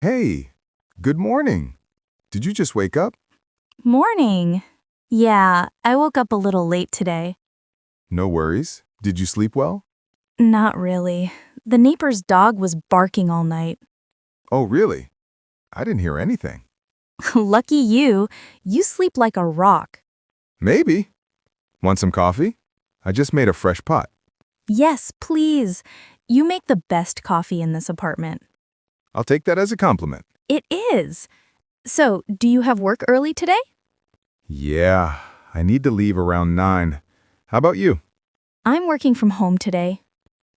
Hey, good morning. Did you just wake up? Morning. Yeah, I woke up a little late today. No worries. Did you sleep well? Not really. The neighbor's dog was barking all night. Oh, really? I didn't hear anything. Lucky you. You sleep like a rock. Maybe. Want some coffee? I just made a fresh pot. Yes, please. You make the best coffee in this apartment. I'll take that as a compliment. It is. So, do you have work early today? Yeah, I need to leave around 9. How about you? I'm working from home today.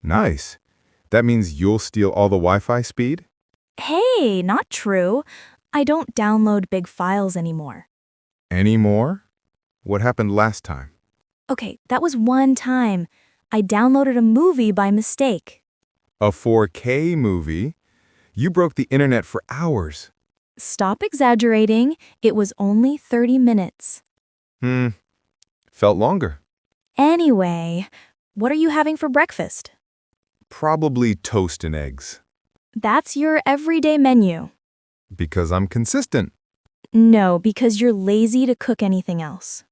Nice. That means you'll steal all the Wi-Fi speed? Hey, not true. I don't download big files anymore. Any more? What happened last time? Okay, that was one time. I downloaded a movie by mistake. A 4K movie? You broke the internet for hours. Stop exaggerating. It was only 30 minutes. Felt longer. Anyway, what are you having for breakfast? Probably toast and eggs. That's your everyday menu. Because I'm consistent. No, because you're lazy to cook anything else.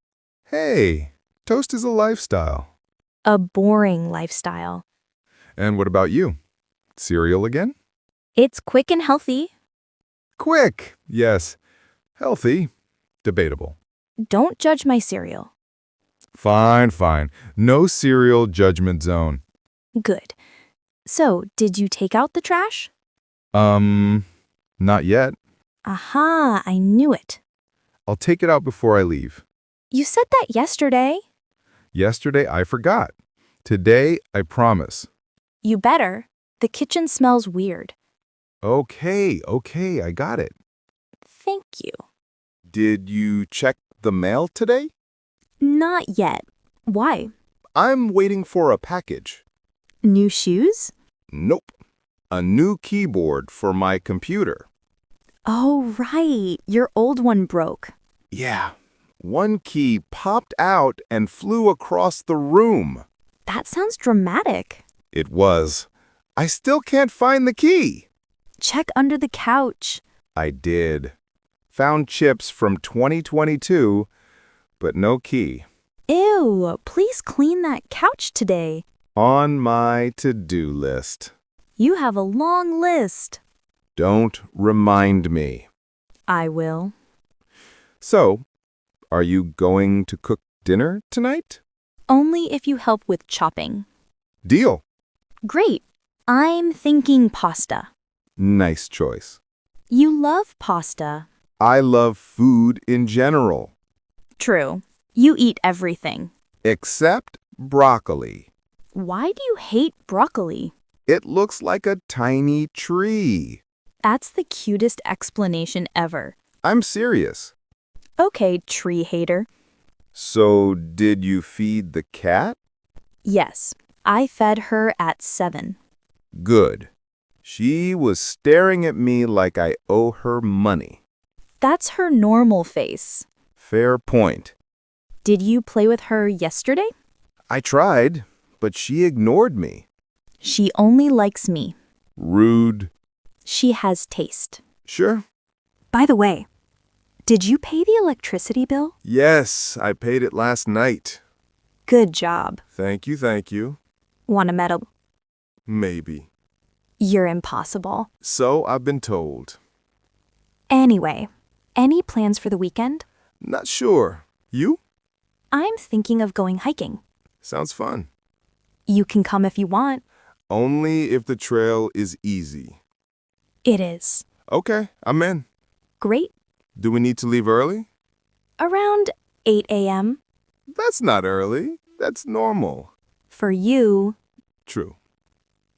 Hey, toast is a lifestyle. A boring lifestyle. And what about you? Cereal again? It's quick and healthy. Quick, yes. Healthy, debatable. Don't judge my cereal. Fine. No cereal judgment zone. Good. So, did you take out the trash? Not yet. Aha, I knew it. I'll take it out before I leave. You said that yesterday. Yesterday I forgot. Today I promise. You better. The kitchen smells weird. Okay, I got it. Thank you. Did you check the mail today? Not yet. Why? I'm waiting for a package. New shoes? Nope. A new keyboard for my computer. Oh, right. Your old one broke. Yeah. One key popped out and flew across the room. That sounds dramatic. It was. I still can't find the key. Check under the couch. I did. Found chips from 2022, but no key. Ew, please clean that couch today. On my to-do list. You have a long list. Don't remind me. I will. So, are you going to cook dinner tonight? Only if you help with chopping. Deal. Great. I'm thinking pasta. Nice choice. You love pasta. I love food in general, True. You eat everything. except broccoli. Why do you hate broccoli? It looks like a tiny tree. That's the cutest explanation ever. I'm serious. Okay, tree hater. So, did you feed the cat? Yes, I fed her at 7. Good. She was staring at me like I owe her money. That's her normal face. Fair point. Did you play with her yesterday? I tried, but she ignored me. She only likes me. Rude. She has taste. Sure. By the way, did you pay the electricity bill? Yes, I paid it last night. Good job. Thank you. Want a medal? Maybe. You're impossible. So I've been told. Anyway, any plans for the weekend? Not sure. You? I'm thinking of going hiking. Sounds fun. You can come if you want. Only if the trail is easy. It is. Okay, I'm in. Great. Do we need to leave early? Around 8 a.m. That's not early. That's normal. For you, True.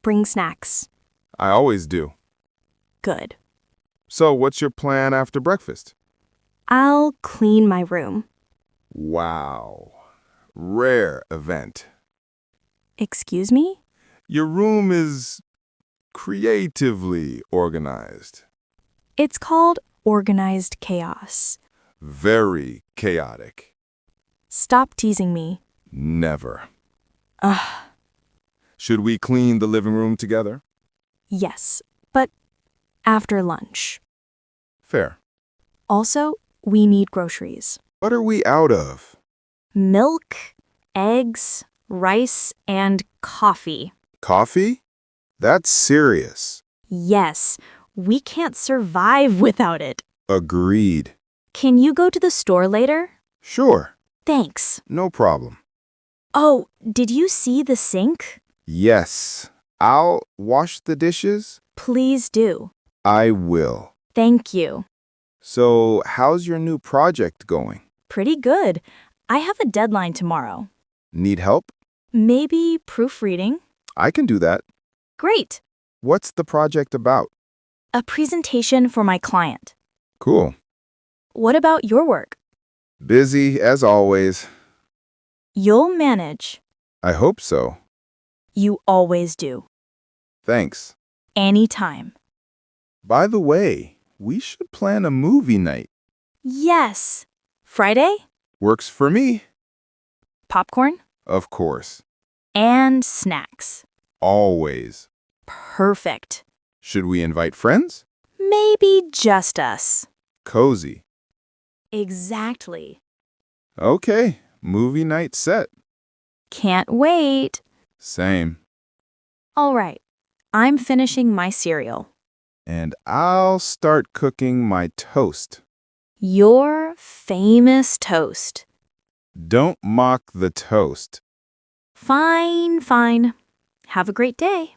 bring snacks. I always do. Good. So what's your plan after breakfast? I'll clean my room. Wow. Rare event. Excuse me? Your room is creatively organized. It's called organized chaos. Very chaotic. Stop teasing me. Never. Ugh. Should we clean the living room together? Yes, but after lunch. Fair. Also, we need groceries. What are we out of? Milk, eggs, rice, and coffee. Coffee? That's serious. Yes, we can't survive without it. Agreed. Can you go to the store later? Sure. Thanks. No problem. Oh, did you see the sink? Yes. I'll wash the dishes. Please do. I will. Thank you. So, how's your new project going? Pretty good. I have a deadline tomorrow. Need help? Maybe proofreading? I can do that. Great. What's the project about? A presentation for my client. Cool. What about your work? Busy as always. You'll manage. I hope so. You always do. Thanks. Anytime. By the way, we should plan a movie night. Yes. Friday? Works for me. Popcorn? Of course. And snacks. Always. Perfect. Should we invite friends? Maybe just us. Cozy. Exactly. Okay, movie night set. Can't wait. Same. All right. I'm finishing my cereal. And I'll start cooking my toast. Your famous toast. Don't mock the toast. Fine, fine. Have a great day.